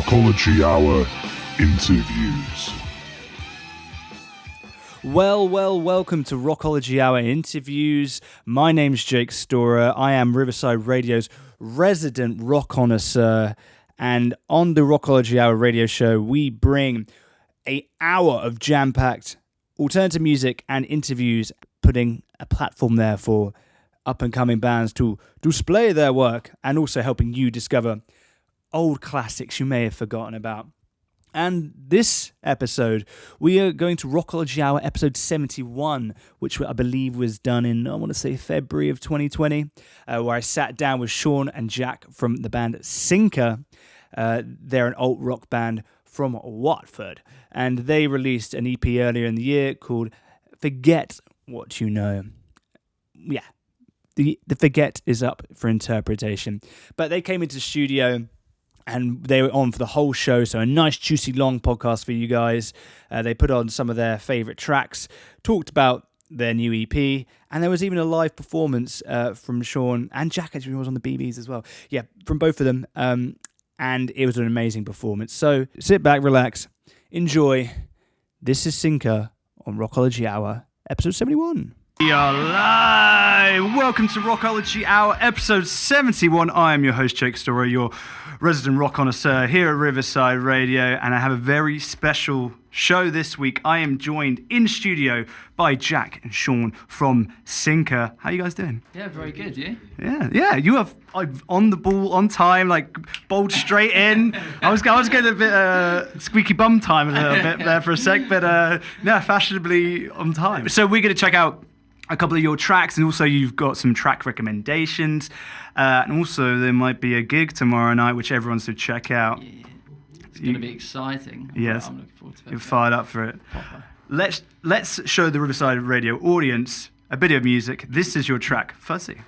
Rockology Hour Interviews. Well, welcome to Rockology Hour Interviews. My name's Jake Storer. I am Riverside Radio's resident rock connoisseur. And on the Rockology Hour radio show, we bring an hour of jam-packed alternative music and interviews, putting a platform there for up-and-coming bands to display their work and also helping you discover old classics you may have forgotten about. And this episode, we are going to Rockology Hour episode 71, which I believe was done in, I want to say, February of 2020, where I sat down with Shaun and Jack from the band Sinka. They're an alt rock band from Watford, and they released an EP earlier in the year called Forget What You Know. Yeah, the Forget is up for interpretation. But they came into the studio and they were on for the whole show, so a nice, juicy, long podcast for you guys. They put on some of their favourite tracks, talked about their new EP, and there was even a live performance from Shaun, and Jack actually was on the BBs as well. Yeah, from both of them, and it was an amazing performance. So sit back, relax, enjoy. This is Sinka on Rockology Hour, episode 71. We are live! Welcome to Rockology Hour, episode 71. I am your host, Jake Storer, your resident rock connoisseur here at Riverside Radio, and I have a very special show this week. I am joined in studio by Jack and Shaun from Sinka. How you guys doing? Yeah, very good, you? Yeah, you are on the ball, on time, like bowled straight in. I was getting a bit squeaky bum time a little bit there for a sec, but no, fashionably on time. So we're going to check out a couple of your tracks, and also you've got some track recommendations, and also there might be a gig tomorrow night which everyone should check out. Yeah, it's going to be exciting. Yes, I'm looking forward to it. You're fired up for it. Proper. Let's show the Riverside Radio audience a bit of music. This is your track, Fuzzy.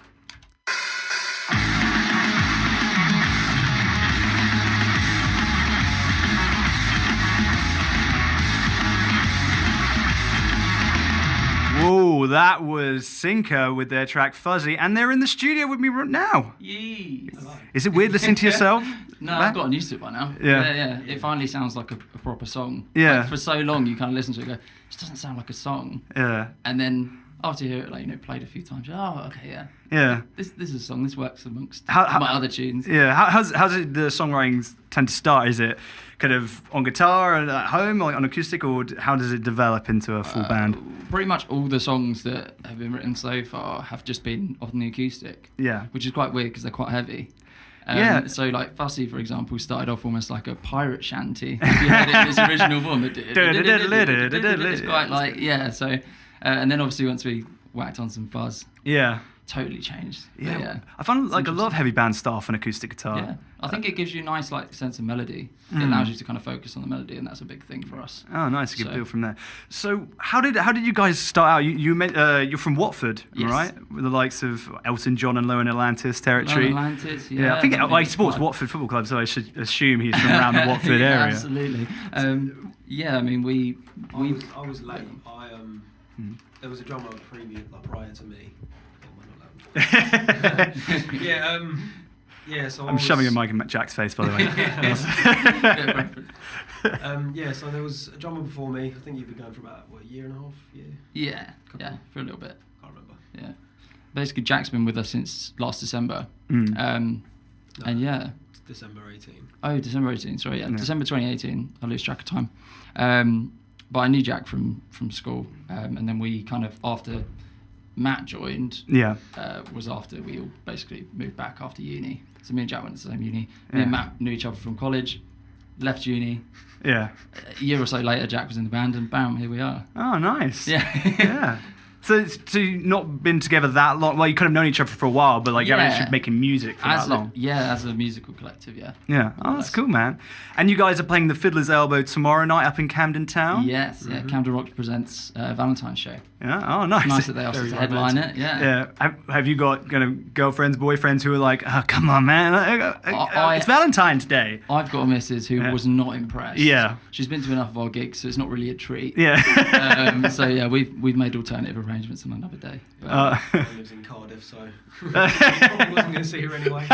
Whoa, that was Sinka with their track Fuzzy, and they're in the studio with me right now. Yes. Is it weird listening to yourself? No, I've gotten used to it by now. Yeah. It finally sounds like a proper song. Yeah. Like, for so long, you kind of listen to it and go, this doesn't sound like a song. Yeah. And then after you hear it, like, played a few times, okay, yeah. Yeah. This is a song. This works amongst How- my other tunes. Yeah. How's it, the songwriting tend to start? Is it kind of on guitar and at home, or on acoustic, or how does it develop into a full band? Pretty much all the songs that have been written so far have just been on the acoustic. Yeah. Which is quite weird because they're quite heavy. Yeah. So like Fussy, for example, started off almost like a pirate shanty. If you heard it in its original form, it's quite like, yeah. So, and then obviously once we whacked on some fuzz, Yeah. totally changed. Yeah. But yeah. I found like a lot of heavy bands start off on acoustic guitar. Yeah, I think it gives you a nice like sense of melody. It allows you to kind of focus on the melody, and that's a big thing for us. Oh, nice. A good So- build from there. So, how did you guys start out? You're from Watford, Yes. right? With the likes of Elton John and Low and Atlantis territory. Atlantis, Yeah, I think he supports quite- Watford Football Club, so I should assume he's from around the Watford Yeah, area. Absolutely. Yeah, I mean we. I was late. There was a drummer prior to me. So I'm shoving a mic in Jack's face, by the way. So there was a drummer before me. I think you've been going for about a year and a half. Yeah, for a little bit. Can't remember. Yeah. Basically, Jack's been with us since last December. And yeah. December 18. Oh, December 18, sorry, yeah. Yeah. December 2018. I lose track of time. But I knew Jack from school. And then we kind of, after Matt joined, Yeah. was after we all basically moved back after uni. So me and Jack went to the same uni. Me Yeah. and Matt knew each other from college, left uni. Yeah. A year or so later, Jack was in the band, and bam, here we are. Oh, nice. Yeah. Yeah. So you've not been together that long. Well, you could have known each other for a while, but like you haven't Yeah. actually making music for that long. As a musical collective, yeah. Yeah. Oh, that's cool, man. And you guys are playing the Fiddler's Elbow tomorrow night up in Camden Town? Yes, yeah. Camden Rock presents Valentine's show. Yeah. Oh, nice. Nice that they asked us to headline it. Yeah. Yeah. Have you got kind of girlfriends, boyfriends who are like, oh, come on, man. It's Valentine's Day. I've got a missus who was not impressed. Yeah. She's been to enough of our gigs, so it's not really a treat. Yeah. So yeah, we've made alternative arrangements on another day. But, She lives in Cardiff, so probably wasn't going to see her anyway.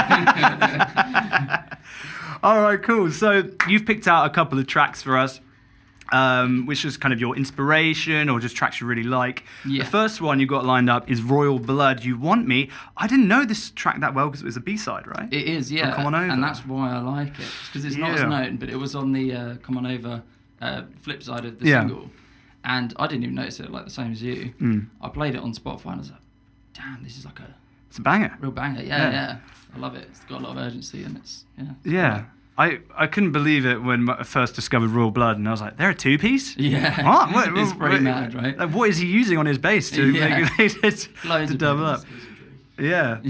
All right, cool. So you've picked out a couple of tracks for us, which is kind of your inspiration or just tracks you really like. Yeah. The first one you got lined up is Royal Blood, You Want Me. I didn't know this track that well because it was a B-side, right? It is, yeah. Come On Over. And that's why I like it. Because it's not as known, but it was on the Come On Over flip side of the single. And I didn't even notice it, like the same as you. I played it on Spotify and I was like, damn, this is like it's a banger. real banger. Yeah. I love it. It's got a lot of urgency and it's, Yeah. I couldn't believe it when I first discovered Royal Blood, and I was like, they're a two-piece? Yeah. What? It's pretty mad, right? Like, what is he using on his bass to make it Loads to of double up? Yeah.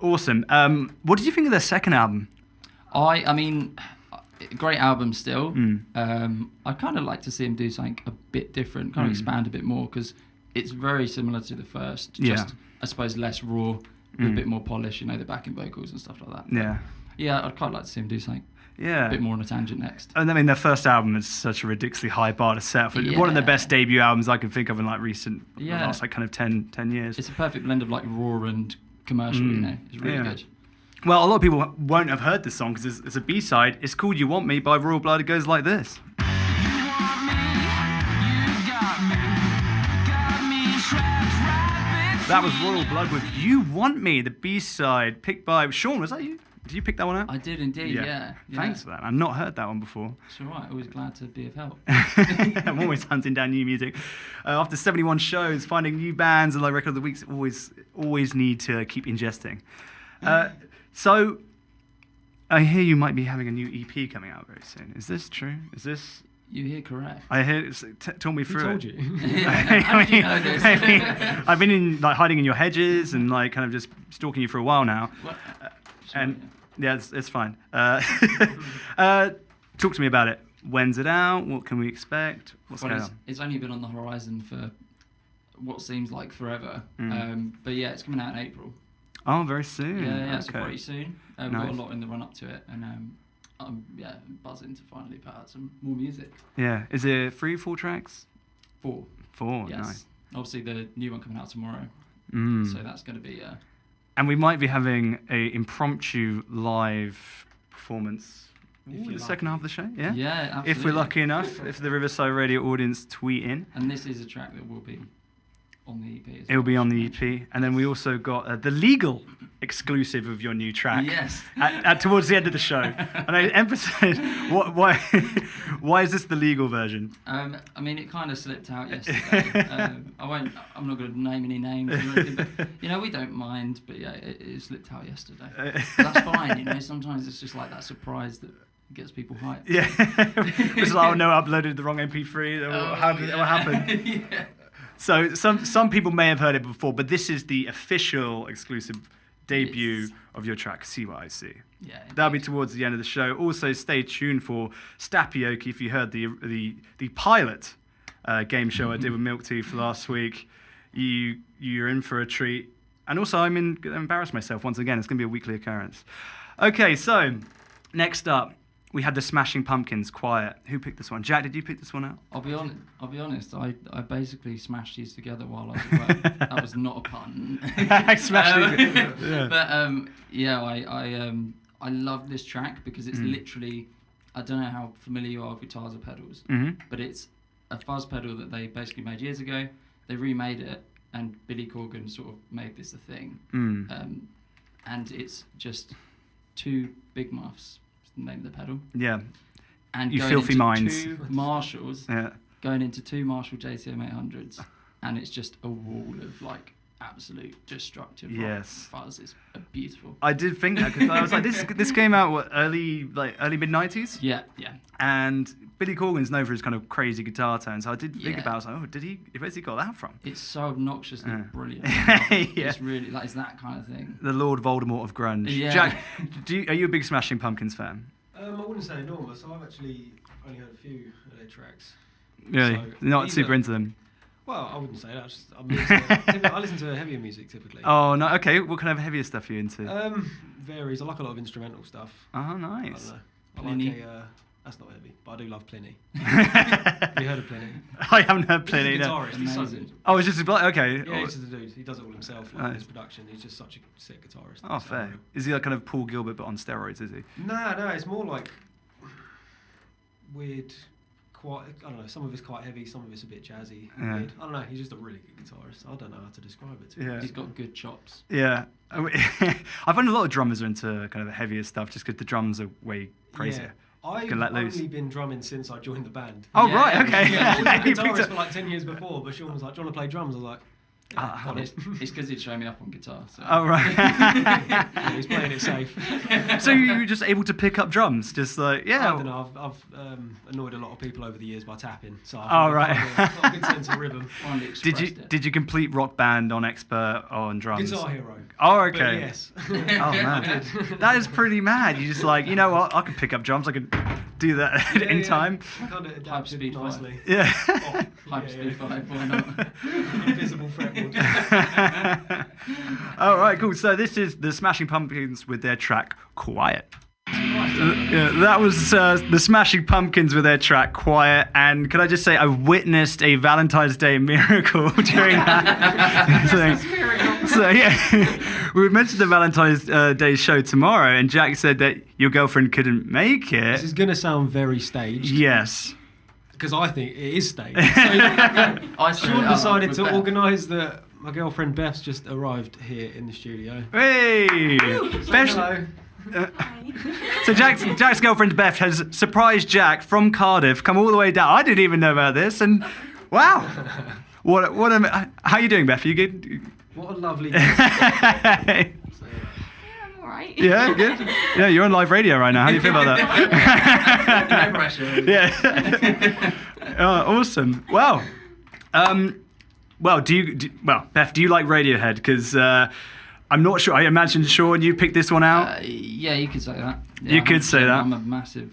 Awesome. What did you think of their second album? I mean, great album still. I kind of like to see him do something a bit different, kind of expand a bit more, because it's very similar to the first. Just, I suppose, less raw, with a bit more polish, the backing vocals and stuff like that. Yeah. Yeah, I'd quite like to see him do something a bit more on a tangent next. And I mean, their first album is such a ridiculously high bar to set for. One of the best debut albums I can think of in like the last like kind of 10 years. It's a perfect blend of like raw and commercial, It's really good. Well, a lot of people won't have heard this song because it's a B-side. It's called You Want Me by Royal Blood. It goes like this. That was Royal Blood with You Want Me, the B-side, picked by Shaun. Was that you? Did you pick that one out? I did indeed, yeah. Thanks for that. I've not heard that one before. It's all right. Always glad to be of help. I'm always hunting down new music. After 71 shows, finding new bands and like record of the weeks, always need to keep ingesting. So, I hear you might be having a new EP coming out very soon. Is this true? Is this... You hear correct. I hear. Talk me through it. Who told you? How did you know this? I've been in like hiding in your hedges and like kind of just stalking you for a while now. What? And yeah, it's fine. Talk to me about it. When's it out? What can we expect? What's going on? It's only been on the horizon for what seems like forever. But yeah, it's coming out in April. Oh, very soon. Yeah, so pretty soon. We've got a Nice. lot in the run up to it, and I'm buzzing to finally put out some more music. Yeah. Is it 3, 4 tracks? 4. 4. Yes. Nice. Obviously, the new one coming out tomorrow. So that's going to be. And we might be having a impromptu live performance for the second half of the show. Yeah. Yeah, absolutely. If we're lucky enough, if the Riverside Radio audience tweet in. And this is a track that will be on the EP as It'll well. be on the EP. And then we also got the legal exclusive of your new track. Yes. At towards the end of the show. And I emphasize, why is this the legal version? I mean, it kind of slipped out yesterday. I'm not going to name any names or anything, but we don't mind. But yeah, it slipped out yesterday. That's fine. Sometimes it's just like that surprise that gets people hyped. Yeah. It's like, oh no, I uploaded the wrong MP3. What happened? Yeah. So some people may have heard it before, but this is the official exclusive debut of your track, See What I See. Yeah. That'll be towards the end of the show. Also, stay tuned for Stappoke. If you heard the pilot game show I did with Milk Teeth last week, you're in for a treat. And also, I'm embarrassed myself once again. It's going to be a weekly occurrence. Okay, so next up, we had the Smashing Pumpkins, Quiet. Who picked this one? Jack, did you pick this one out? I'll be honest. I basically smashed these together while I was at work. That was not a pun. Smashed these. Yeah. But I love this track because it's literally, I don't know how familiar you are with guitars or pedals, but it's a fuzz pedal that they basically made years ago. They remade it, and Billy Corgan sort of made this a thing. And it's just 2 big muffs. The name of the pedal. Yeah. And You going filthy into minds. 2 Marshalls. Yeah. Going into 2 Marshall JCM 800s, and it's just a wall of like absolute destructive Yes. fuzz. It's beautiful. I did think that because I was like, this came out early mid-90s. Yeah. And Billy Corgan's known for his kind of crazy guitar tone, so I did think Yeah. about it. I was like, where's he got that from? It's so obnoxiously brilliant. Yeah. It's really like it's that kind of thing. The Lord Voldemort of grunge. Yeah. Jack, are you a big Smashing Pumpkins fan? I wouldn't say enormous. I've actually only heard a few of their tracks. Really? So, Not either- super into them? Well, I wouldn't say that. I listen to heavier music typically. Oh, no. Okay. What kind of heavier stuff are you into? Varies. I like a lot of instrumental stuff. Oh, I nice. don't know. I like That's not heavy, but I do love Pliny. Have you heard of Pliny? I haven't heard Pliny. He's a No. guitarist. He's so good. Oh, it's just okay. Yeah, he's just a dude. He does it all himself, like his production. He's just such a sick guitarist. Oh, fair. Is he like kind of Paul Gilbert but on steroids? Is he? No, it's more like weird. Quite, I don't know. Some of it's quite heavy. Some of it's a bit jazzy. Yeah. Weird. I don't know. He's just a really good guitarist. I don't know how to describe it. Yeah. He's got good chops. Yeah. I find a lot of drummers are into kind of the heavier stuff just because the drums are way crazier. I've Can let loose. only been drumming since I joined the band. Oh, right, okay. Yeah, I was a You picked guitarist up- for like 10 years before, but Shaun was like, do you want to play drums? I was like, Well, it's because he'd show me up on guitar. So. Oh, right. yeah, he's playing it safe. So you were just able to pick up drums, just like, yeah. I don't know, I've annoyed a lot of people over the years by tapping, so Oh, I've right. got a good sense of rhythm. Finally Did you expressed it. did you complete Rock Band on Expert on drums? Guitar Hero. Oh, But okay. yes. Oh man, that is pretty mad. You're just like, you know what? I can pick up drums. I can do that in time. Kind of Hype adapted speed nicely. Yeah. Hype speed 5, why not? Invisible fretboard. All right, cool. So this is the Smashing Pumpkins with their track "Quiet." Yeah, that was the Smashing Pumpkins with their track "Quiet." And could I just say, I witnessed a Valentine's Day miracle during that. So yeah, we mentioned the Valentine's Day show tomorrow, and Jack said that your girlfriend couldn't make This it. is going to sound very staged. Yes. Because I think it is staged. I Shaun decided to organise that my girlfriend Beth's just arrived here in the studio. Hey, Beth. Hello. So Jack's girlfriend Beth has surprised Jack from Cardiff, come all the way down. I didn't even know about this, and wow, how you doing, Beth? Are you good? What a lovely Yeah, I'm alright. good. Yeah, you're on live radio right now. How do you feel about that? No pressure. Yeah. Oh, awesome. Wow. Well, Beth, do you like Radiohead? Because I'm not sure. I imagine, Shaun, you picked this one out. Yeah, you could say that. You could say that. I'm a massive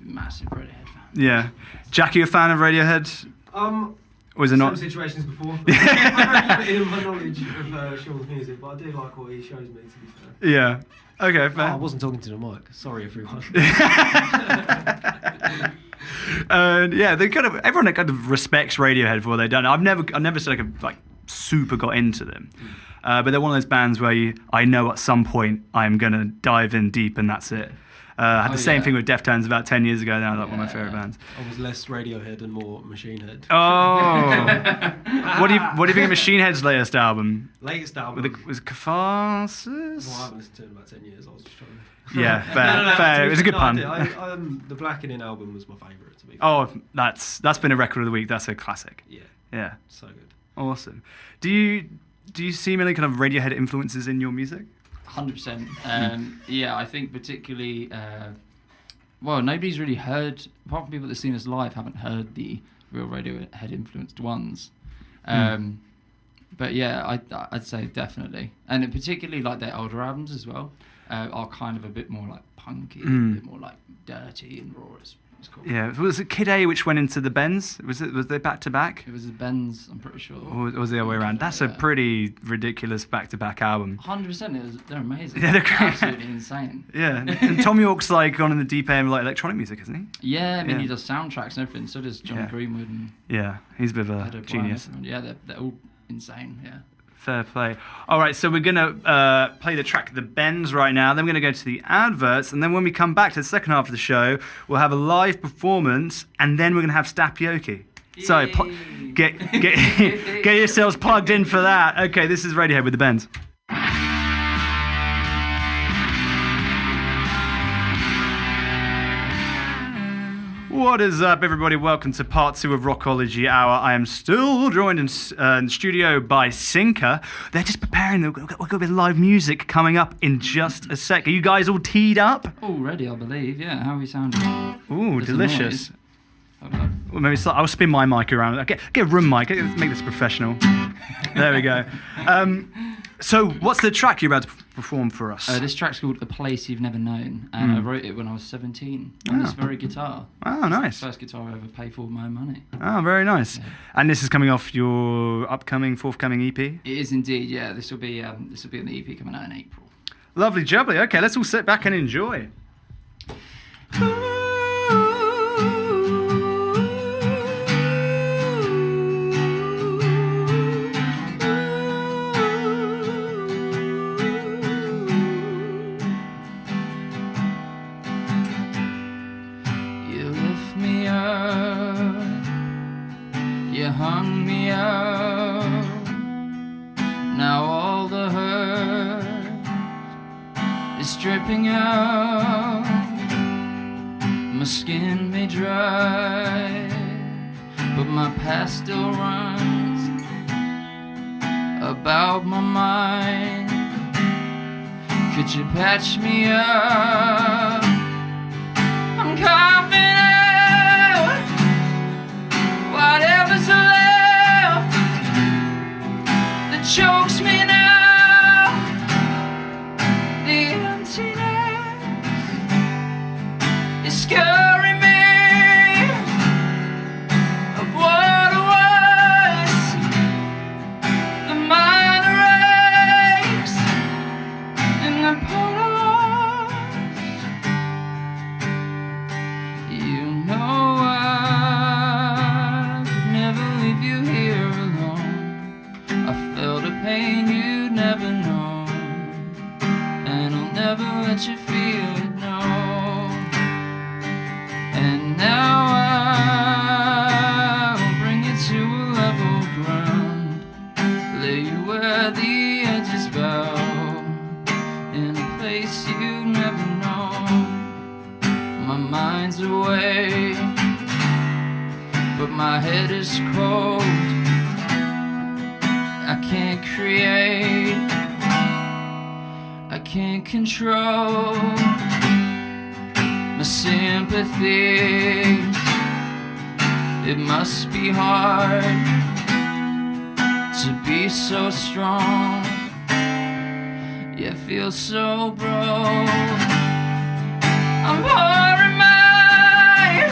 Radiohead fan. Yeah. Jack, you a fan of Radiohead? Or is it not? Some situations before. I'm very limited in my knowledge of Shaun's music, but I do like what he shows me, to be fair. Yeah. Okay, Oh, fair. I wasn't talking to the mic. Sorry, everyone. And yeah, everyone kind of respects Radiohead for what they've done. I've never said like super got into them, but they're one of those bands where I know at some point I'm gonna dive in deep and that's it. I had the same thing with Deftones about 10 years ago. Now, like one of my favorite bands. I was less Radiohead and more Machine Head. Oh, what do you think of Machine Head's latest album? Latest album. Was it Catharsis? Well, I haven't listened to it in about 10 years. I was just trying to... Yeah, fair. It was a good pun. The Blackening album was my favourite, to be fair. Oh, that's been a record of the week. That's a classic. Yeah, Yeah, so good. awesome. Do you see many kind of Radiohead influences in your music? 100%. Yeah, I think particularly. Nobody's really heard, apart from people that've seen us live, haven't heard the real Radiohead influenced ones. But yeah, I'd say definitely, and particularly like their older albums as well are kind of a bit more like punky, a bit more like dirty and raw. It's cool. Yeah, was it Kid A which went into the Bends? Was they back to back? It was the Benz, I'm pretty sure. Or was it the other way around? That's a pretty ridiculous back-to-back album. 100%. They're amazing. Yeah, they're great. Absolutely insane. Yeah, and Tom York's like gone in the deep end of like electronic music, isn't he? Yeah, I mean Yeah. he does soundtracks and everything. So does John Yeah. Greenwood and Yeah, he's a bit of a Ed O'Brien. genius. Yeah, they're all insane. Yeah. Fair play. All right, so we're going to play the track The Bends right now. Then we're going to go to the adverts. And then when we come back to the second half of the show, we'll have a live performance. And then we're going to have Stappoke. So get yourselves plugged in for that. Okay, this is Radiohead with The Bends. What is up, everybody? Welcome to part 2 of Rockology Hour. I am still joined in studio by Sinka. They're just preparing. We've got a bit of live music coming up in just a sec. Are you guys all teed up? Already, I believe. Yeah. How are we sounding? Ooh, There's a delicious. noise. Hold on. Well, maybe I'll spin my mic around. Get a room mic. Let's make this professional. There we go. So, what's the track you're about to perform for us? This track's called A Place You've Never Known, and I wrote it when I was 17 on this very guitar. Oh, nice. First guitar I ever paid for with my own money. Oh, very nice. Yeah. And this is coming off your forthcoming EP? It is indeed, yeah. This will be in the EP coming out in April. Lovely jubbly. Okay, let's all sit back and enjoy. Ooh. dripping out. My skin may dry, but my past still runs about my mind. Could you patch me up? I'm coughing out whatever's left that chokes me now. The emptiness is scaring me of what was. The mind aches in the part I lost. You know I could never leave you here alone. I felt a pain you'd never know, and I'll never let you feel it, no. And now I'll bring you to a level ground, lay you where the edges bow, in a place you never know. My mind's away, but my head is cold. I can't create, I can't control my sympathies. It must be hard to be so strong, yet feel so broke. I'm pouring my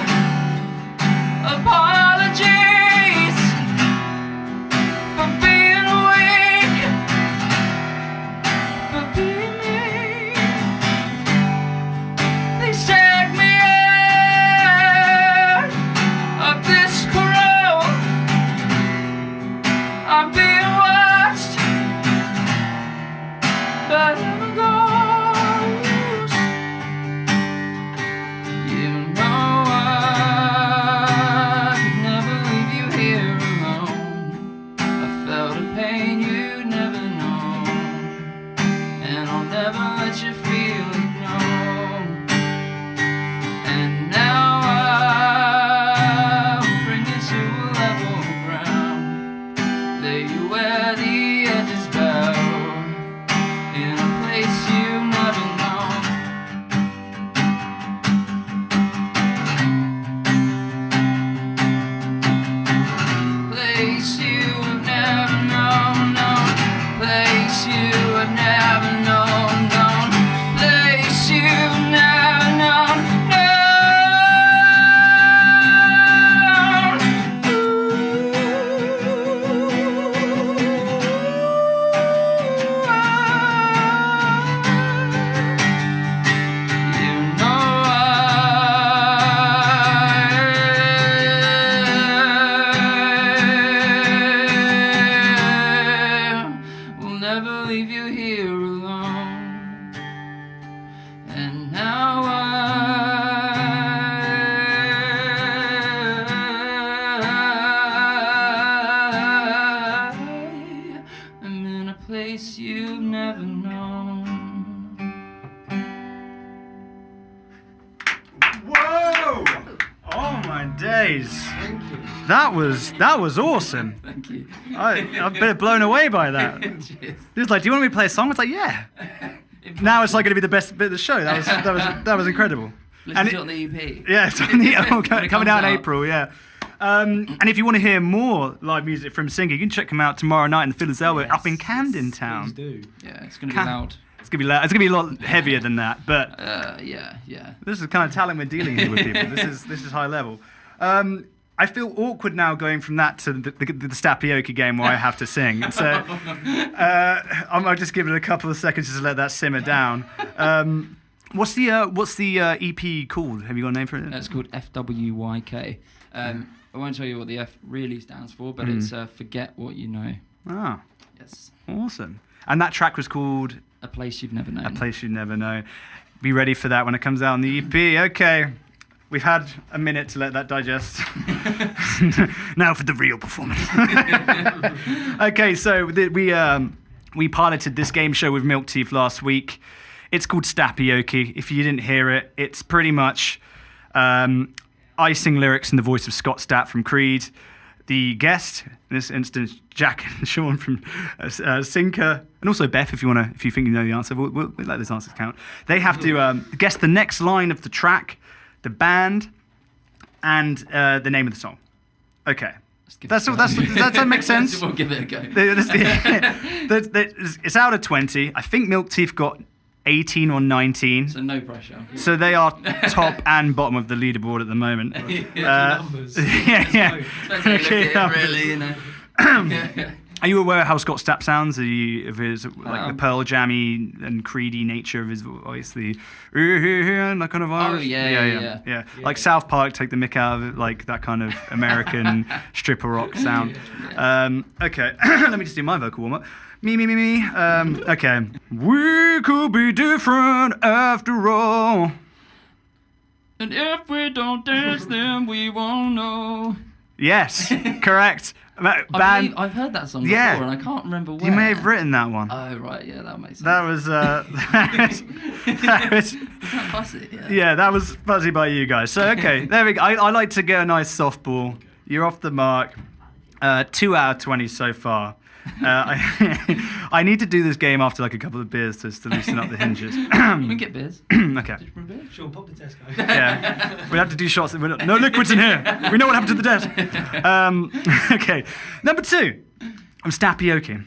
apologies for being weak, for being mean. Please take me out of this parole. I'm being watched, but I'm a ghost. You know I could never leave you here alone. I felt a pain you'd never know, and I'll never let you feel it, no. And now I'll bring you to a level ground, lay you where the edges bow, in a place you never know. Place you have never known, known. Place you have never known, known. Place you've never known, you know I will never leave you here alone. And now I'm in a place you've never known. Whoa! Oh my days! Thank you. That was awesome. Thank you. I'm a bit blown away by that. Cheers. He was like, "Do you want me to play a song?" I was like, "Yeah." Now it's like going to be the best bit of the show. That was incredible. Listen And to it on the EP. yeah, it's on the When it coming comes out in out. April. Yeah. And if you want to hear more live music from Sinka, you can check him out tomorrow night in the Fiddler's Elbow up in Camden Please Town. do. Yeah, it's going to be loud. It's gonna be loud. It's gonna be a lot heavier than that, but Yeah. this is the kind of talent we're dealing with people. This is high level. I feel awkward now going from that to the Stappoke game where I have to sing. So I'll just give it a couple of seconds just to let that simmer down. What's the EP called? Have you got a name for it? It's called F.W.Y.K. I won't tell you what the F really stands for, but it's Forget What You Know. Ah, Yes. awesome. And that track was called A Place You've Never Known. A Place You Never Know. Be ready for that when it comes out on the EP. Okay. We've had a minute to let that digest. Now for the real performance. Okay, so we piloted this game show with Milk Teeth last week. It's called Stappoke. If you didn't hear it, it's pretty much I sing lyrics in the voice of Scott Stapp from Creed. The guest, in this instance, Jack and Shaun from Sinka, and also Beth, if you think you know the answer, we'll let those answers count. They have to guess the next line of the track, the band, and the name of the song. Okay. Does that make sense? We'll give it a go. It's out of 20. I think Milk Teeth got 18 or 19. So no pressure. So they are top and bottom of the leaderboard at the moment. Numbers. Yeah. Okay, really, you know. Are you aware of how Scott Stapp sounds? Of his the Pearl Jammy and creedy nature of his voice, the that kind of Irish. Oh yeah. Like South Park take the mick out of it, like that kind of American stripper rock sound. Okay, let me just do my vocal warm up. Me. Okay. We could be different after all. And if we don't dance, then we won't know. Yes, correct. I've heard that song before, Yeah. and I can't remember where. You may have written that one. Oh right, yeah, that makes sense. That was Is that fuzzy? yeah, that was fuzzy by you guys. So okay, there we go. I like to get a nice softball. You're off the mark. 2 out of 20 so far. I need to do this game after like a couple of beers just to loosen up the hinges. You can get beers. Okay. Did you bring beers? Sean, pop the Tesco. Yeah. We have to do shots. No liquids in here. We know what happened to the desk. Okay. Number 2. I'm Stappoke.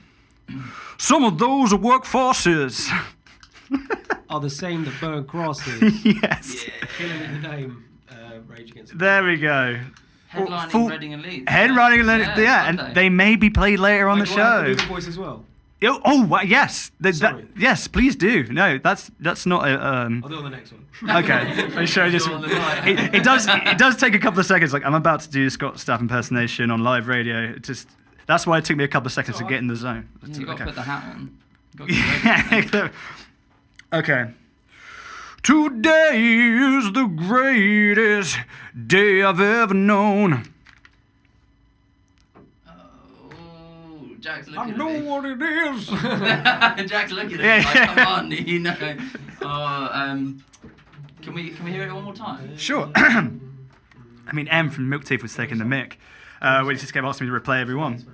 Some of those are workforces. Are the same that burn crosses. Yes. Killing in the name. Rage Against the There we go. Headlining Reading and Leeds. Headlining and Leeds, yeah, and they may be played later on the Do I have to show. do the voice as well? Yes. Sorry. Yes, please do. No, that's not a. I'll do it on the next one. Okay, I show just. Go on the night. It does take a couple of seconds. Like I'm about to do Scott Stapp impersonation on LiveRadio. That's why it took me a couple of seconds to get in the zone. You've got to put the hat on. You've got to get ready. Okay. Today is the greatest day I've ever known. Oh, Jack's I looking know at me. what it is. Jack's looking at me like, come on, you know. Can we hear it one more time? Sure. I mean, M from Milk Teeth was taking the mic. When he just kept asking me to replay every one.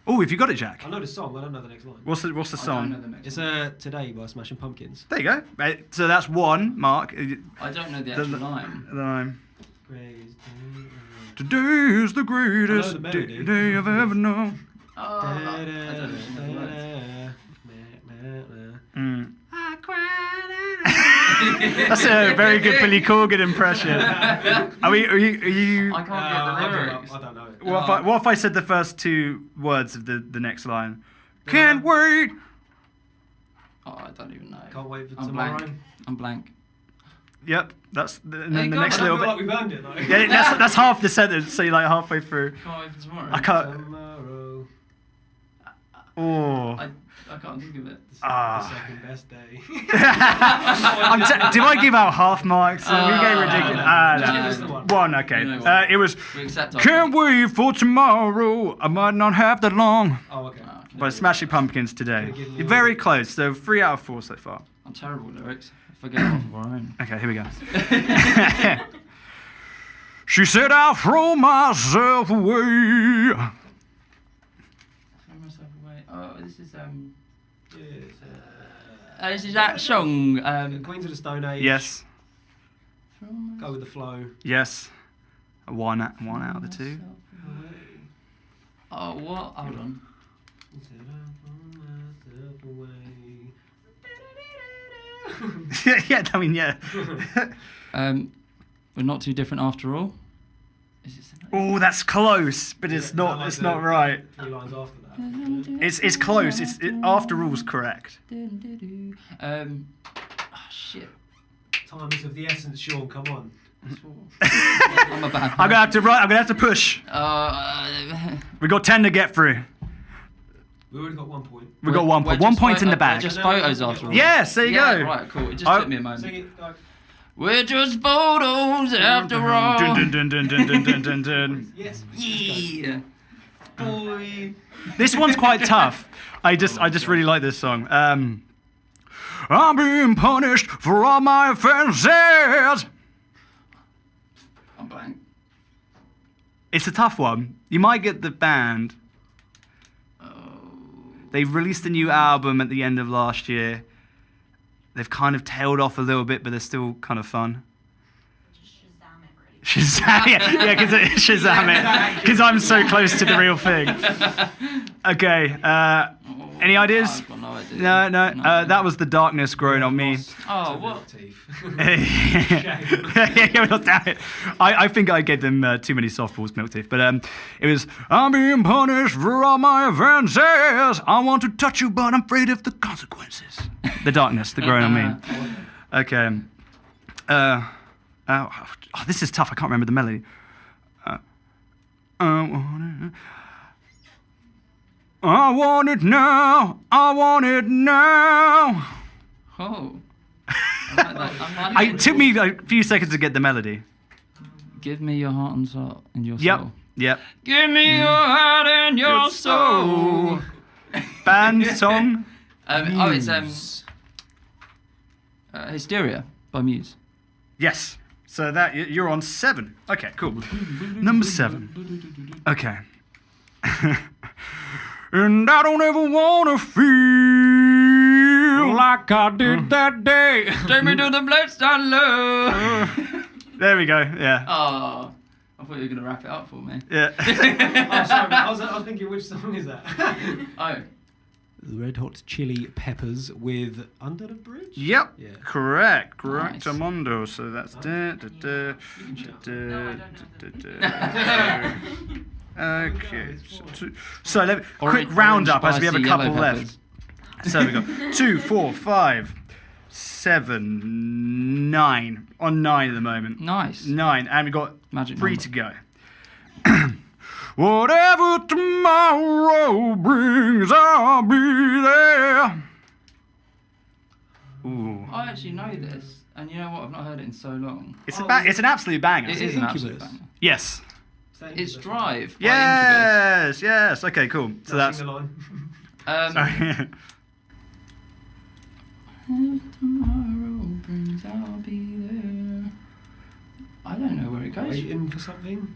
Oh, have you got it, Jack? I know the song, I don't know the next line. What's the I don't know song? the next It's one. Today by Smashing Pumpkins. There you go. Right, so that's one, Mark. I don't know the actual line. Today is the I greatest know the melody. day I've ever known. Oh, I don't know the words. That's a very good Billy Corgan impression. Are you? I can't get the lyrics. I don't know it. What if I said the first 2 words of the next line? Can't wait. Oh, I don't even know. Can't wait for I'm tomorrow. blank. I'm blank. Yep, and There then you the go. next I little don't bit. feel like we burned it though. Yeah, that's half the sentence. So you're like halfway through. Can't wait for tomorrow. I can't. Tomorrow, Oh. I can't think of it. Ah. the second best day. Do I give out half marks? We go ridiculous. Give us the No. one. One, okay. You know what? It was. We accept our Can't wait for tomorrow. I might not have that long. Oh, okay. By Smashing Pumpkins today. Could've given me You're all very the- close. So 3 out of 4 so far. I'm terrible with lyrics. Forget off of our own. Okay, here we go. She said I'll throw myself away. Throw myself away. Oh, this is Yeah, this is that song. Queens of the Stone Age. Yes. Go with the flow. Yes. One out of the 2. Oh, what? Hold on. Yeah, I mean, yeah. We're not too different after all. Is this Oh, that's close, but it's Yeah, not. like It's the not right. 3 lines after that. It's close. After all's correct. Shit. Time is of the essence, Sean. Come on. I'm a bad. I'm gonna have to push. We got 10 to get through. We already got 1 point. We got 1 point. 1 point in the bag. We're just photos after all. Yes, there you go. Right, cool. It just took me a moment. Sing it. Go. We're just photos after all. Dun, dun, dun, dun, dun, dun, dun, dun. Yes. Yeah. Boy. This one's quite tough. I just really like this song. I'm being punished for all my offenses. I'm blank. It's a tough one. You might get the band. They released a new album at the end of last year. They've kind of tailed off a little bit, but they're still kind of fun. Just Shazam it, really. Shazam, yeah, because Shazam it, because I'm so close to the real thing. Okay, any ideas? I've got no idea. No. That was The Darkness Growing on Me. Oh, what? Teeth. Yeah, well, damn it. I think I gave them too many softballs, Milk Teeth. But it was, I'm being punished for all my offenses. I want to touch you, but I'm afraid of the consequences. The Darkness, The Growing on Me. Okay. This is tough. I can't remember the melody. I want it now. I want it now. Oh. I like that. It took me a few seconds to get the melody. Give me your heart and soul and your soul. Yep. Give me your heart and your soul. Band song. It's Hysteria by Muse. Yes. So that you're on 7. Okay, cool. Number 7. Okay. And I don't ever wanna feel like I did that day. Take me to the place I love. There we go. Yeah. Oh, I thought you were gonna wrap it up for me. Yeah. Oh, sorry, I was thinking, which song is that? Oh. The Red Hot Chili Peppers with Under the Bridge? Yep. Yeah. Correct. Nice. Correctamundo. So that's Okay. So let me, quick roundup as we have a couple left. So we got 2, 4, 5, 7, 9. On 9 at the moment. Nice. 9, and we've got Magic 3 number. to go. Whatever tomorrow brings, I'll be there. Ooh. I actually know this, and you know what? I've not heard it in so long. It's an absolute banger. It is an absolute banger. Yes. It's Drive by Yes. Okay, cool. So that's. Sing the line. Incubus. Sorry. Tomorrow brings, I'll be there. I don't know where it goes. Waiting for something?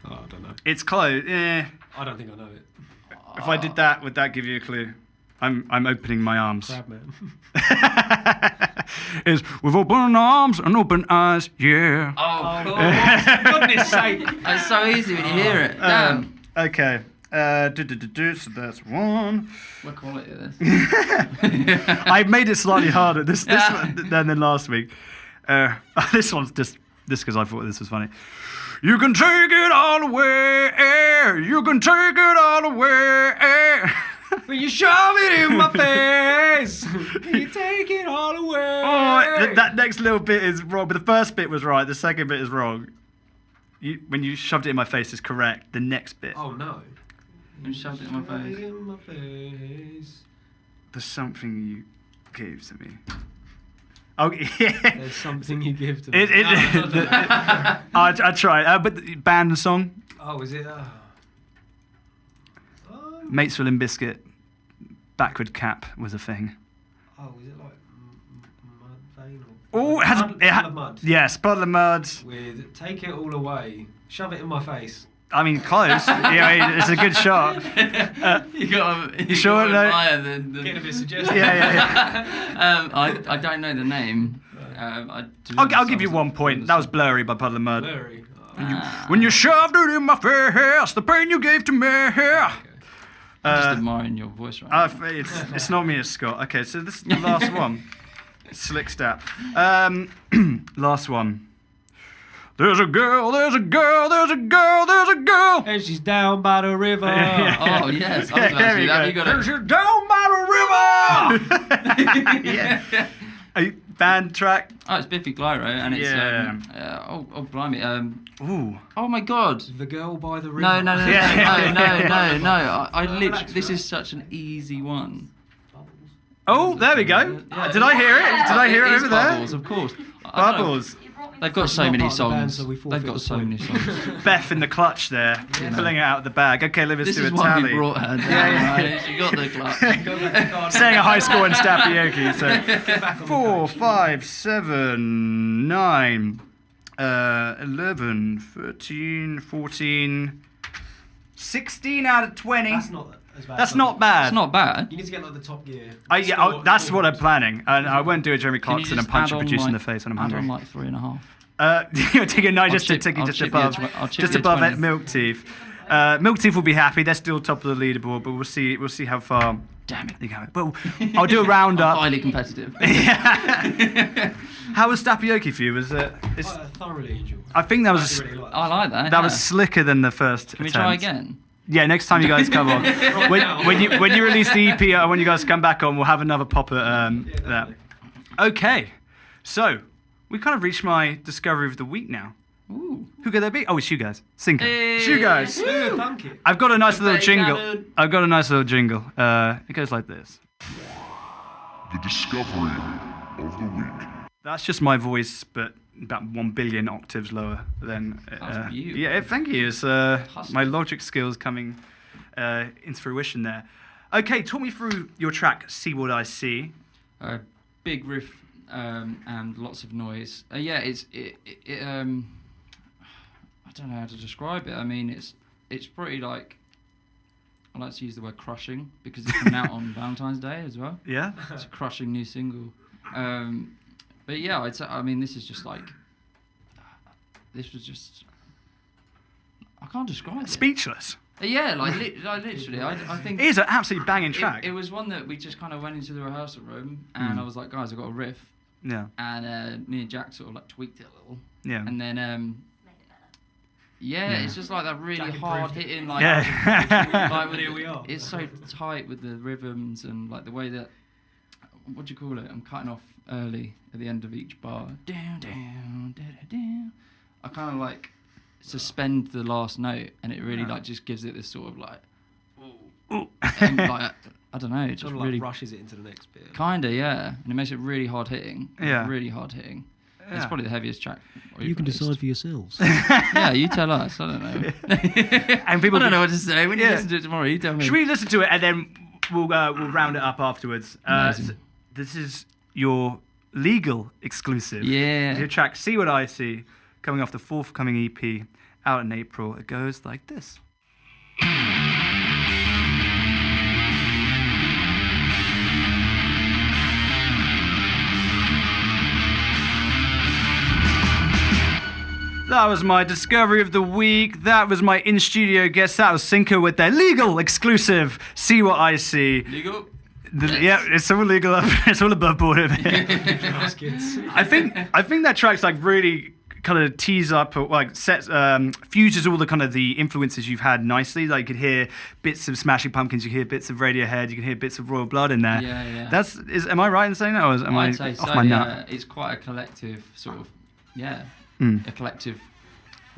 Oh, I don't know. It's close. Yeah. I don't think I know it. If I did that, would that give you a clue? I'm opening my arms. Crabman. Is with open arms and open eyes, yeah. Oh, cool. Goodness sake. It's so easy when you hear it. Damn. Okay. So that's 1. What quality is this? I made it slightly harder this one than last week. This one's just because I thought this was funny. You can take it all away. You can take it all away. When you shove it in my face, you take it all away. Oh, that next little bit is wrong, but the first bit was right. The second bit is wrong. When you shoved it in my face is correct. The next bit. Oh no. You shoved it in my face. In my face. There's something you gave to me. Oh yeah. There's something you give to me. I tried. But the band and song. Oh, is it? Matesville and Biscuit. Backward cap was a thing. Oh, is it like Mud Vein? Oh, Puddle of Mud. Yes, Puddle of Mud. With Take It All Away, Shove It in My Face. I mean, close. Yeah, it's a good shot. You got You sure? No. Getting a bit suggestive. Yeah. I don't know the name. I'll give you 1 point. That was Blurry by Puddle of Mud. Blurry. When you shoved it in my face, the pain you gave to me. I'm just admiring your voice right now. It's not me, it's Scott. Okay, so this is the last one. Slick Stapp. Last one. There's a girl, there's a girl, there's a girl, there's a girl. And she's down by the river. Oh, yes. I was There we actually, go. you got it. She's down by the river. Yeah. A band track. Oh, it's Biffy Clyro, and it's oh blimey. Ooh. Oh my God. The Girl by the River. No. Yeah. I literally, this is such an easy one. Oh, there we go. Yeah. Did I hear it? Did I hear it is over there? Bubbles, of course. I don't know. Bubbles. You brought me They've got so Not many part of the band, songs. so we They've forfeit got the so point. many songs. Beth in the clutch there, pulling it out of the bag. Okay, Liv, let's This do is a why we tally. brought her down. Yeah. Right? She got the clutch. Saying a high score in Stappoke. So 4, 5, 7, 9, 11, 13, 14, 16 out of 20. That's not as bad. That's not bad. It's not bad. You need to get like the top gear. That's what I'm planning. And I won't do a Jeremy Can you Clarkson and just punch add a on, producer in like- the face when I'm add hungry. on like 3.5. You're taking no, just chip just you above, I'll chip just you above 20. it. Milk Teeth. Milk Teeth will be happy. They're still top of the leaderboard, but we'll see how far. Damn it. they go. But I'll do a roundup. Highly competitive. How was Stappoke for you? Was it? I thoroughly enjoyed. I think that was Really like I like that. that was slicker than the first. Can we attempt. try again? Yeah, next time you guys come on, when you release the EP, when you guys come back on, we'll have another pop at that. definitely. Okay, so we kind of reached my discovery of the week now. Ooh. Who could that be? Oh, it's you guys. Sinka. Hey. It's you guys. Ooh, thank you. I've got a nice little Confetti jingle. cannon. I've got a nice little jingle. It goes like this. The discovery of the week. That's just my voice, but about 1 billion octaves lower than. That's beautiful. Yeah, thank you. It's my logic skills coming into fruition there. Okay, talk me through your track. See What I See. Big riff and lots of noise. Yeah, I don't know how to describe it. I mean, it's pretty like. I like to use the word crushing because it's coming out on Valentine's Day as well. Yeah. It's a crushing new single. But yeah, I mean, this is just like. This was just. I can't describe it. Speechless. Yeah, literally. I think. It is an absolutely banging track. It was one that we just kind of went into the rehearsal room and I was like, guys, I've got a riff. Yeah. And me and Jack sort of like tweaked it a little. Yeah. And then. Yeah, it's just like that really Jack hard improved it. hitting, like, Yeah. like with Here we are. It's so tight with the rhythms and like the way that, what do you call it? I'm cutting off early at the end of each bar. Down, down, da, da, down. I kind of like suspend the last note, and it really like just gives it this sort of like, ooh, and, like I don't know, it just Sort of really like rushes it into the next bit. kinda, yeah, and it makes it really hard hitting. Yeah. Really hard hitting. It's Yeah. probably the heaviest track. You can decide for yourselves. Yeah, you tell us. I don't know. And people I don't can- know what to say. When you Yeah. listen to it tomorrow, you tell me. Should we listen to it and then we'll round it up afterwards? Amazing. So this is your legal exclusive. Yeah. Your track "See What I See," coming off the forthcoming EP out in April. It goes like this. That was my discovery of the week. That was my in-studio guest. That was Sinka with their legal exclusive "See What I See." Legal. Yeah, it's all legal. It's all above board. Baskets. I think that track's like really kind of tees up, or like sets, fuses all the kind of the influences you've had nicely. Like you could hear bits of Smashing Pumpkins, you could hear bits of Radiohead, you can hear bits of Royal Blood in there. Yeah, yeah. Am I right in saying that, or am I I'd say off so, my yeah. nut? It's quite a collective sort of, Mm. a collective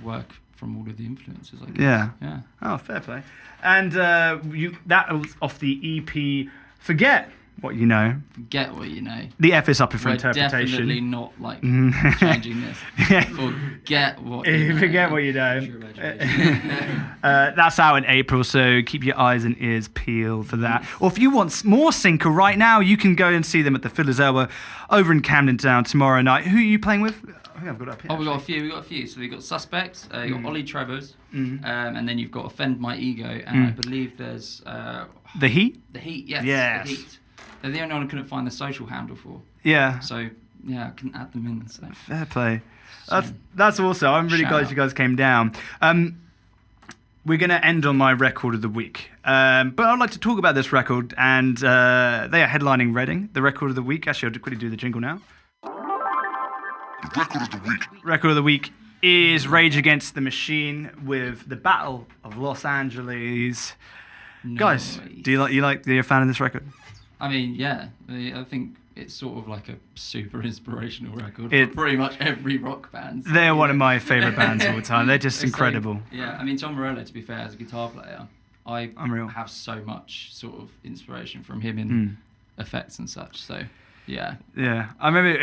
work from all of the influences, I guess. Yeah. Yeah. Oh, fair play. And that was off the EP Forget What You Know. Forget what you know. The F is up for We're interpretation. definitely not like Mm. changing this. Yeah. Forget what you know. Forget what you know. Use your imagination. That's out in April, so keep your eyes and ears peeled for that. Or if you want more Sinka right now, you can go and see them at the Fuller's Elbow over in Camden Town tomorrow night. Who are you playing with? I think I've got it up here. Oh, we got a few. So we got Suspects, you got Ollie Trevor's, and then you've got Offend My Ego, and I believe there's The Heat? The Heat. Yes. Yes. The Heat. They're the only one I couldn't find the social handle for. Yeah. So yeah, I couldn't add them in. So. Fair play. That's also. I'm really Shout glad out. you guys came down. We're going to end on my record of the week. But I'd like to talk about this record, and they are headlining Reading, the record of the week. Actually, I'll quickly do the jingle now. The record of the week. Record of the week is Rage Against the Machine with the Battle of Los Angeles. Guys, Nice. you're a fan of this record? I mean, yeah. I think it's sort of like a super inspirational record It- for pretty much every rock band. They're one of my favourite bands all the time. They're just It's incredible. like- yeah, I mean, Tom Morello, to be fair, as a guitar player, I Unreal. have so much sort of inspiration from him in effects and such. So Yeah. Yeah, I remember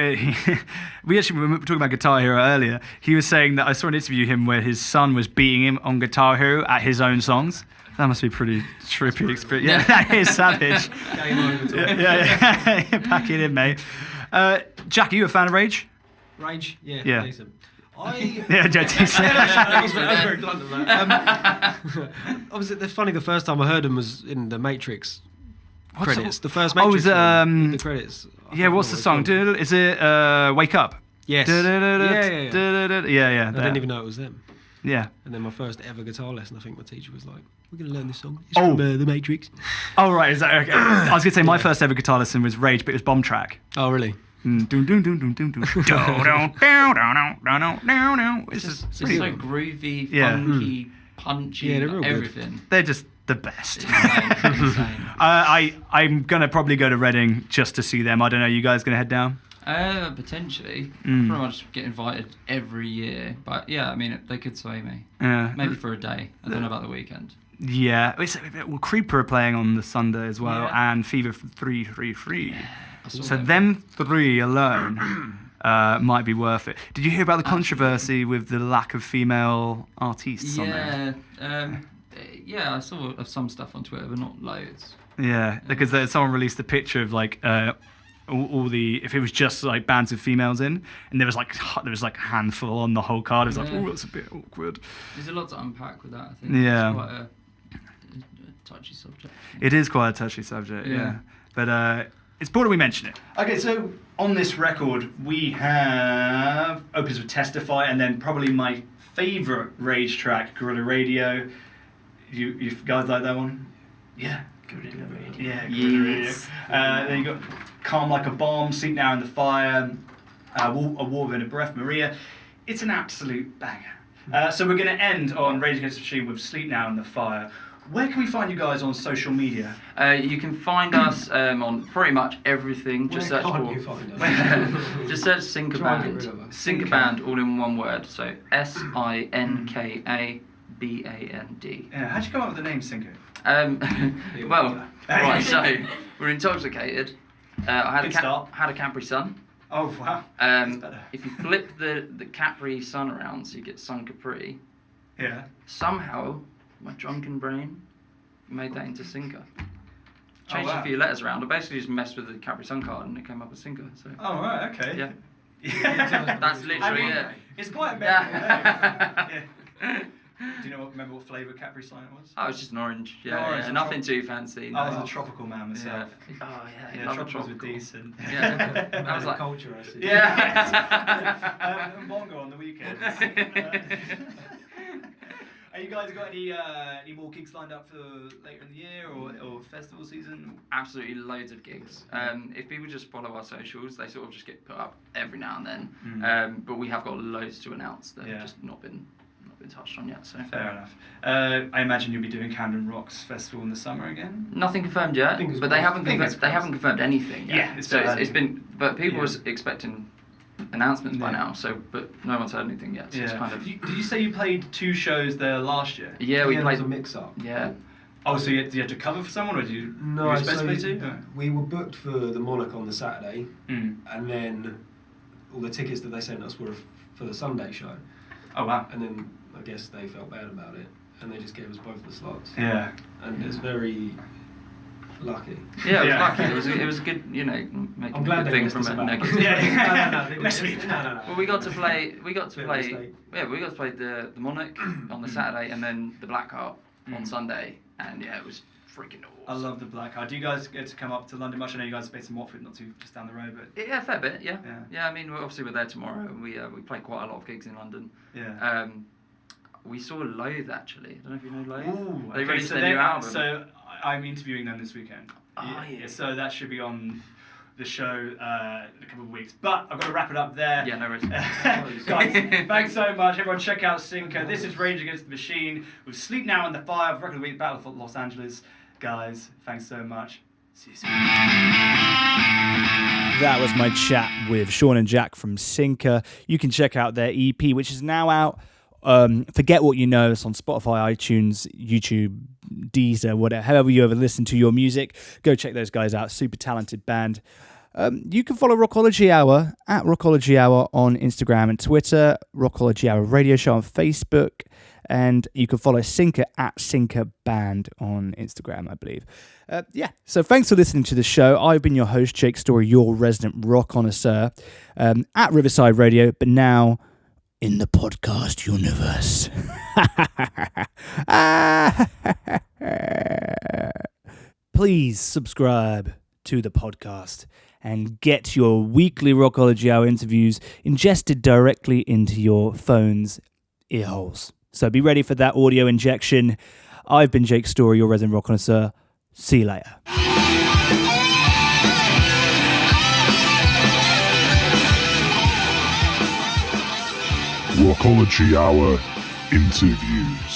we were talking about Guitar Hero earlier. He was saying that I saw an interview of him where his son was beating him on Guitar Hero at his own songs. That must be pretty trippy experience. Yeah, that is savage. Game over. Yeah. Pack it in, mate. Jack, are you a fan of Rage? Rage? Yeah. Yeah. Decent. Yeah, decent. I was very blunt on that. Obviously, the funny. The first time I heard them was in the Matrix credits. The first Matrix. Film, the credits. Yeah, what's the song? Is it Wake Up? Yes. Yeah. I didn't even know it was them. Yeah. And then my first ever guitar lesson, I think my teacher was like, "We're going to learn this song. It's from the Matrix." Oh, right. Is that okay? I was going to say my first ever guitar lesson was Rage, but it was Bomb Track. Oh, really? It's just It's so groovy, funky, punchy, everything. They're just the best. Insane. I'm going to probably go to Reading just to see them. I don't know, you guys going to head down? Potentially. Pretty much get invited every year. But yeah, I mean, they could sway me. Maybe for a day. I don't know about the weekend. Yeah. Creeper are playing on the Sunday as well, and Fever 333. So them three alone might be worth it. Did you hear about the controversy with the lack of female artists on there? Yeah, I saw some stuff on Twitter, but not loads. Yeah, because someone released a picture of like all the, if it was just like bands with females in, and there was like a handful on the whole card. It was like, oh, that's a bit awkward. There's a lot to unpack with that, I think. Yeah. It's quite a touchy subject. It is quite a touchy subject, yeah. But it's important we mention it. Okay, so on this record, we have opens with Testify, and then probably my favourite Rage track, Guerrilla Radio. You guys like that one? Yeah. Guerrilla Radio. Yeah, Guerrilla Radio. Then you got Calm Like a Bomb, Sleep Now in the Fire, A War Within a Breath, Maria. It's an absolute banger. So we're going to end on Rage Against the Machine with Sleep Now in the Fire. Where can we find you guys on social media? You can find us on pretty much everything. Just search just search Sinka Band. Sinka Band, all in one word. So SINKABAND. Yeah, how'd you come up with the name Sinka? Well, right. So we're intoxicated. I had a Capri Sun. Oh wow. If you flip the Capri Sun around, so you get Sun Capri. Yeah. Somehow, my drunken brain made that into Sinka. Changed a few letters around. I basically just messed with the Capri Sun card and it came up with Sinka. So. Oh right, okay. Yeah. That's literally it. It's quite a memorable name. Do you remember what flavour Capri Sun it was? Oh, it was just an orange. Orange. Nothing too fancy. I was a tropical man myself. Yeah. Oh yeah. Tropicals were decent. Yeah. I was like culture, I see. Yeah. And bongo on the weekends. Have you guys got any more gigs lined up for later in the year or festival season? Absolutely loads of gigs. If people just follow our socials, they sort of just get put up every now and then. But we have got loads to announce that have just not been touched on yet. So fair enough. I imagine you'll be doing Camden Rocks Festival in the summer again. Nothing confirmed yet, but they haven't confirmed anything yet. Yeah, it's been. But people were expecting announcements by now. So, but no one's heard anything yet. So it's kind of. Did you say you played 2 shows there last year? Yeah, we played a mix-up. Yeah. Oh, so you had to cover for someone, or did you? No, were you so we were booked for the Monarch on the Saturday, and then all the tickets that they sent us were for the Sunday show. Oh wow! And then I guess they felt bad about it, and they just gave us both the slots. Yeah. And it's very lucky. Yeah, it was lucky. It was a good, making I'm glad good thing from a negative. No. Well, we got to play the Monarch on the Saturday, and then the Blackheart on Sunday, and it was freaking awesome. I love the Blackheart. Do you guys get to come up to London much? I know you guys are based in Watford, not too just down the road, but yeah, a fair bit. Yeah. I mean, obviously we're there tomorrow, and we play quite a lot of gigs in London. Yeah. We saw Loathe actually. I don't know if you know Loathe. Ooh, they released their new album. So I'm interviewing them this weekend. Oh yeah. So that should be on the show in a couple of weeks. But I've got to wrap it up there. Yeah, no worries. Guys, thanks so much. Everyone check out Sinka. This is Rage Against the Machine with Sleep Now in the Fire, Record of the Week, Battle for Los Angeles. Guys, thanks so much. See you soon. That was my chat with Shaun and Jack from Sinka. You can check out their EP, which is now out. Forget What You Know. It's on Spotify, iTunes, YouTube, Deezer, whatever. However you ever listen to your music, go check those guys out. Super talented band. You can follow Rockology Hour at Rockology Hour on Instagram and Twitter, Rockology Hour Radio Show on Facebook, and you can follow Sinka at Sinka Band on Instagram, I believe. So thanks for listening to the show. I've been your host, Jake Story, your resident rock connoisseur, at Riverside Radio, but now in the podcast universe. Please subscribe to the podcast and get your weekly Rockology Hour interviews ingested directly into your phone's ear holes. So be ready for that audio injection. I've been Jake Story, your resident rock connoisseur. See you later. Rockology Hour Interviews.